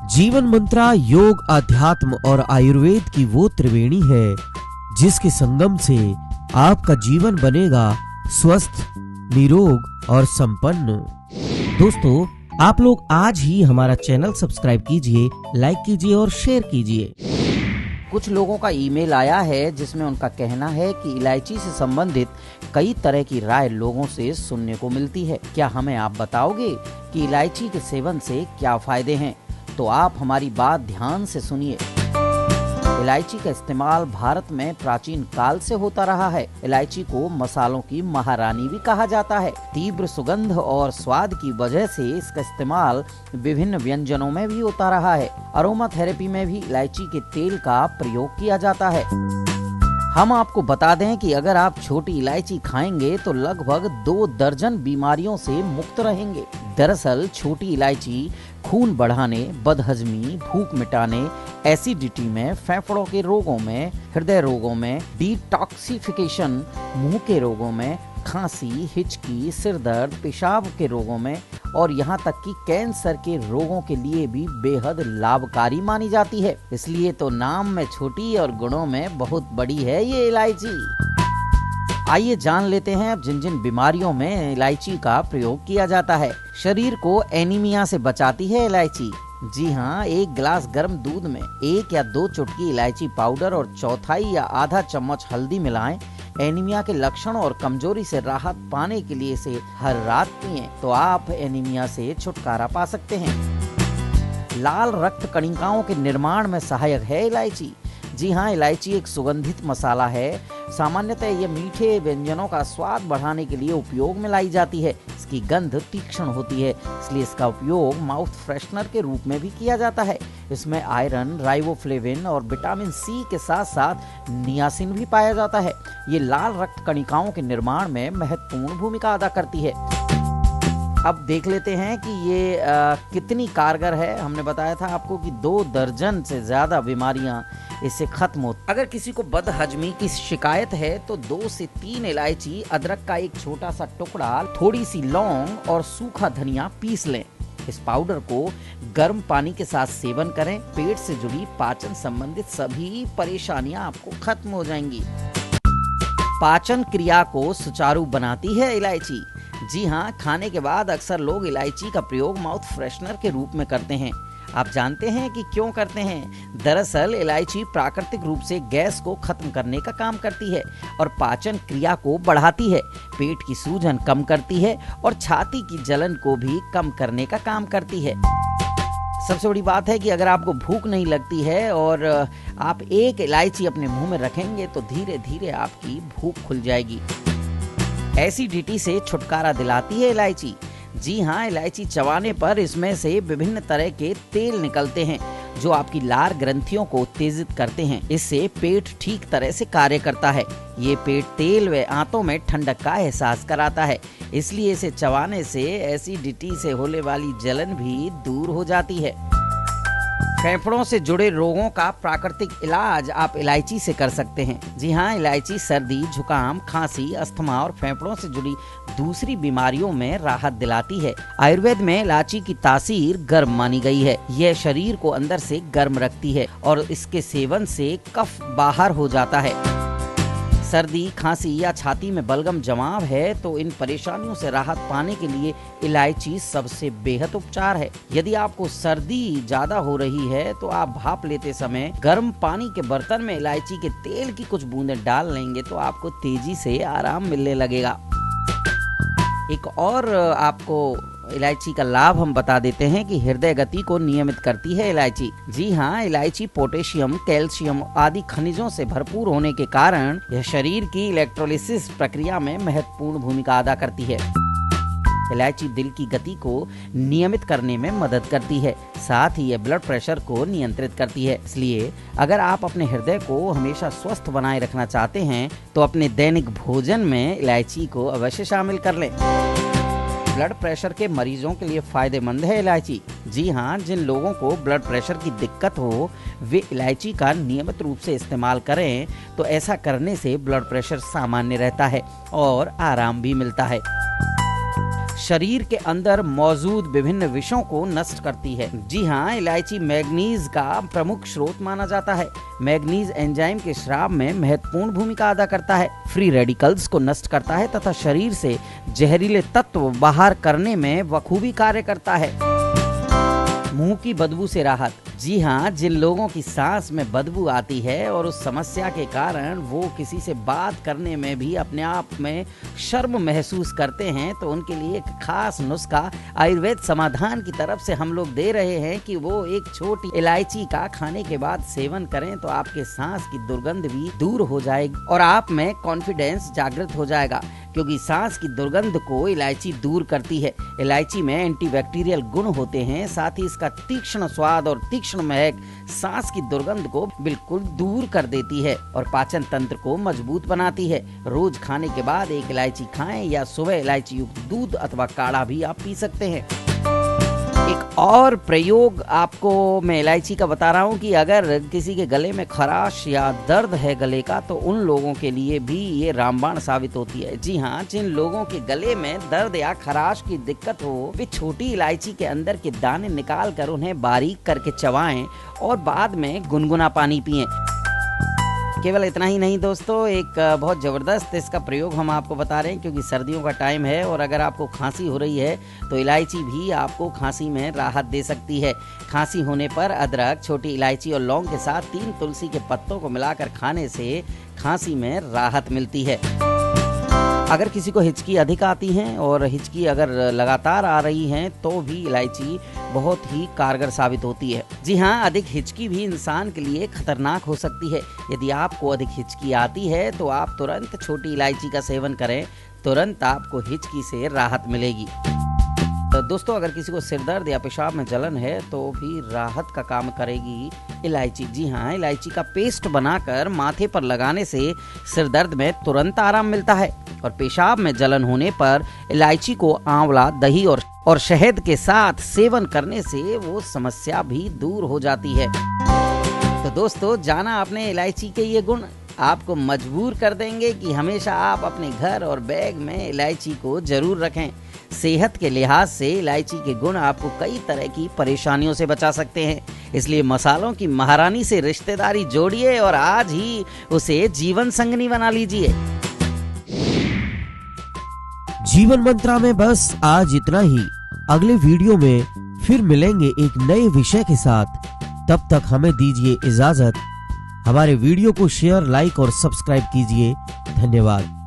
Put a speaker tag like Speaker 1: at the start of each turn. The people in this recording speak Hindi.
Speaker 1: जीवन मंत्रा योग, अध्यात्म और आयुर्वेद की वो त्रिवेणी है जिसके संगम से आपका जीवन बनेगा स्वस्थ, निरोग और संपन्न। दोस्तों, आप लोग आज ही हमारा चैनल सब्सक्राइब कीजिए, लाइक कीजिए और शेयर कीजिए।
Speaker 2: कुछ लोगों का ईमेल आया है जिसमें उनका कहना है कि इलायची से संबंधित कई तरह की राय लोगों से सुनने को मिलती है। क्या हमें आप बताओगे कि इलायची के सेवन से क्या फायदे हैं? तो आप हमारी बात ध्यान से सुनिए। इलायची का इस्तेमाल भारत में प्राचीन काल से होता रहा है। इलायची को मसालों की महारानी भी कहा जाता है। तीव्र सुगंध और स्वाद की वजह से इसका इस्तेमाल विभिन्न व्यंजनों में भी होता रहा है। अरोमा थेरेपी में भी इलायची के तेल का प्रयोग किया जाता है। हम आपको बता दें कि अगर आप छोटी इलायची खाएंगे तो लगभग 2 दर्जन बीमारियों से मुक्त रहेंगे। दरअसल छोटी इलायची खून बढ़ाने, बदहजमी, भूख मिटाने, एसिडिटी में, फेफड़ों के रोगों में, हृदय रोगों में, डिटॉक्सिफिकेशन, मुंह के रोगों में, खांसी, हिचकी, सिर दर्द, पेशाब के रोगों में और यहाँ तक कि कैंसर के रोगों के लिए भी बेहद लाभकारी मानी जाती है। इसलिए तो नाम में छोटी और गुणों में बहुत बड़ी है ये इलायची। आइए जान लेते हैं अब जिन जिन बीमारियों में इलायची का प्रयोग किया जाता है। शरीर को एनीमिया से बचाती है इलायची। जी हाँ, 1 गिलास गर्म दूध में 1 या 2 चुटकी इलायची पाउडर और चौथाई या आधा चम्मच हल्दी मिलाएं। एनीमिया के लक्षणों और कमजोरी से राहत पाने के लिए इसे हर रात पिएं तो आप एनीमिया से छुटकारा पा सकते हैं। लाल रक्त कणिकाओं के निर्माण में सहायक है इलायची। जी हाँ, इलायची एक सुगंधित मसाला है। सामान्यतः ये मीठे व्यंजनों का स्वाद बढ़ाने के लिए उपयोग में लाई जाती है। इसकी गंध तीक्ष्ण होती है, इसलिए इसका उपयोग माउथ फ्रेशनर के रूप में भी किया जाता है। इसमें आयरन, राइबोफ्लेविन और विटामिन सी के साथ साथ नियासिन भी पाया जाता है। ये लाल रक्त कणिकाओं के निर्माण में महत्वपूर्ण भूमिका अदा करती है। अब देख लेते हैं कि ये कितनी कारगर है। हमने बताया था आपको कि 2 दर्जन से ज्यादा बीमारियां इससे खत्म हो। अगर किसी को बदहजमी की शिकायत है तो 2 से 3 इलायची, अदरक का एक छोटा सा टुकड़ा, थोड़ी सी लौंग और सूखा धनिया पीस लें। इस पाउडर को गर्म पानी के साथ सेवन करें। पेट से जुड़ी पाचन संबंधित सभी परेशानियां आपको खत्म हो जाएंगी। पाचन क्रिया को सुचारू बनाती है इलायची। जी हाँ, खाने के बाद अक्सर लोग इलायची का प्रयोग माउथ फ्रेशनर के रूप में करते हैं। आप जानते हैं कि क्यों करते हैं? दरअसल इलायची प्राकृतिक रूप से गैस को खत्म करने का काम करती है और पाचन क्रिया को बढ़ाती है, पेट की सूजन कम करती है और छाती की जलन को भी कम करने का काम करती है। सबसे बड़ी बात है कि अगर आपको भूख नहीं लगती है और आप 1 इलायची अपने मुंह में रखेंगे तो धीरे धीरे आपकी भूख खुल जाएगी। एसिडिटी से छुटकारा दिलाती है इलायची। जी हाँ, इलायची चबाने पर इसमें से विभिन्न तरह के तेल निकलते हैं जो आपकी लार ग्रंथियों को उत्तेजित करते हैं। इससे पेट ठीक तरह से कार्य करता है। ये पेट तेल व आंतों में ठंडक का एहसास कराता है, इसलिए इसे चबाने से एसिडिटी से होने वाली जलन भी दूर हो जाती है। फेफड़ों से जुड़े रोगों का प्राकृतिक इलाज आप इलायची से कर सकते हैं। जी हाँ, इलायची सर्दी, जुकाम, खांसी, अस्थमा और फेफड़ों से जुड़ी दूसरी बीमारियों में राहत दिलाती है। आयुर्वेद में इलायची की तासीर गर्म मानी गई है। यह शरीर को अंदर से गर्म रखती है और इसके सेवन से कफ बाहर हो जाता है। सर्दी, खांसी या छाती में बलगम जमाव है तो इन परेशानियों से राहत पाने के लिए इलायची सबसे बेहद उपचार है। यदि आपको सर्दी ज्यादा हो रही है तो आप भाप लेते समय गर्म पानी के बर्तन में इलायची के तेल की कुछ बूंदें डाल लेंगे तो आपको तेजी से आराम मिलने लगेगा। एक और आपको इलायची का लाभ हम बता देते हैं कि हृदय गति को नियमित करती है इलायची। जी हाँ, इलायची पोटेशियम, कैल्शियम आदि खनिजों से भरपूर होने के कारण यह शरीर की इलेक्ट्रोलिसिस प्रक्रिया में महत्वपूर्ण भूमिका अदा करती है। इलायची दिल की गति को नियमित करने में मदद करती है, साथ ही यह ब्लड प्रेशर को नियंत्रित करती है। इसलिए अगर आप अपने हृदय को हमेशा स्वस्थ बनाए रखना चाहते हैं तो अपने दैनिक भोजन में इलायची को अवश्य शामिल कर लें। ब्लड प्रेशर के मरीजों के लिए फायदेमंद है इलायची। जी हाँ, जिन लोगों को ब्लड प्रेशर की दिक्कत हो वे इलायची का नियमित रूप से इस्तेमाल करें तो ऐसा करने से ब्लड प्रेशर सामान्य रहता है और आराम भी मिलता है। शरीर के अंदर मौजूद विभिन्न विषों को नष्ट करती है। जी हाँ, इलायची मैग्नीज का प्रमुख स्रोत माना जाता है। मैग्नीज एंजाइम के स्राव में महत्वपूर्ण भूमिका अदा करता है, फ्री रेडिकल्स को नष्ट करता है तथा शरीर से जहरीले तत्व बाहर करने में बखूबी कार्य करता है। मुंह की बदबू से राहत। जी हाँ, जिन लोगों की सांस में बदबू आती है और उस समस्या के कारण वो किसी से बात करने में भी अपने आप में शर्म महसूस करते हैं, तो उनके लिए एक खास नुस्खा आयुर्वेद समाधान की तरफ से हम लोग दे रहे हैं कि वो एक छोटी इलायची का खाने के बाद सेवन करें तो आपके सांस की दुर्गंध भी दूर हो जाएगी और आप में कॉन्फिडेंस जागृत हो जाएगा, क्योंकि सांस की दुर्गंध को इलायची दूर करती है। इलायची में एंटीबैक्टीरियल गुण होते हैं, साथ ही इसका तीक्ष्ण स्वाद और तीक्ष्ण महक सांस की दुर्गंध को बिल्कुल दूर कर देती है और पाचन तंत्र को मजबूत बनाती है। रोज खाने के बाद एक इलायची खाएं या सुबह इलायची युक्त दूध अथवा काढ़ा भी आप पी सकते हैं। एक और प्रयोग आपको मैं इलायची का बता रहा हूँ कि अगर किसी के गले में खराश या दर्द है गले का, तो उन लोगों के लिए भी ये रामबाण साबित होती है। जी हाँ, जिन लोगों के गले में दर्द या खराश की दिक्कत हो, वे छोटी इलायची के अंदर के दाने निकाल कर उन्हें बारीक करके चबाएं और बाद में गुनगुना पानी पिएं। केवल इतना ही नहीं दोस्तों, एक बहुत ज़बरदस्त इसका प्रयोग हम आपको बता रहे हैं, क्योंकि सर्दियों का टाइम है और अगर आपको खांसी हो रही है तो इलायची भी आपको खांसी में राहत दे सकती है। खांसी होने पर अदरक, छोटी इलायची और लौंग के साथ 3 तुलसी के पत्तों को मिलाकर खाने से खांसी में राहत मिलती है। अगर किसी को हिचकी अधिक आती हैं और हिचकी अगर लगातार आ रही हैं तो भी इलायची बहुत ही कारगर साबित होती है। जी हाँ, अधिक हिचकी भी इंसान के लिए खतरनाक हो सकती है। यदि आपको अधिक हिचकी आती है तो आप तुरंत छोटी इलायची का सेवन करें, तुरंत आपको हिचकी से राहत मिलेगी। तो दोस्तों, अगर किसी को सिर दर्द या पेशाब में जलन है तो भी राहत का काम करेगी इलायची। जी हाँ, इलायची का पेस्ट बनाकर माथे पर लगाने से सिर दर्द में तुरंत आराम मिलता है और पेशाब में जलन होने पर इलायची को आंवला, दही और शहद के साथ सेवन करने से वो समस्या भी दूर हो जाती है। तो दोस्तों, जाना आपने इलायची के ये गुण आपको मजबूर कर देंगे कि हमेशा आप अपने घर और बैग में इलायची को जरूर रखें। सेहत के लिहाज से इलायची के गुण आपको कई तरह की परेशानियों से बचा सकते हैं, इसलिए मसालों की महारानी से रिश्तेदारी जोड़िए और आज ही उसे जीवन संगनी बना लीजिए।
Speaker 1: जीवन मंत्रा में बस आज इतना ही। अगले वीडियो में फिर मिलेंगे एक नए विषय के साथ। तब तक हमें दीजिए इजाजत। हमारे वीडियो को शेयर, लाइक और सब्सक्राइब कीजिए। धन्यवाद।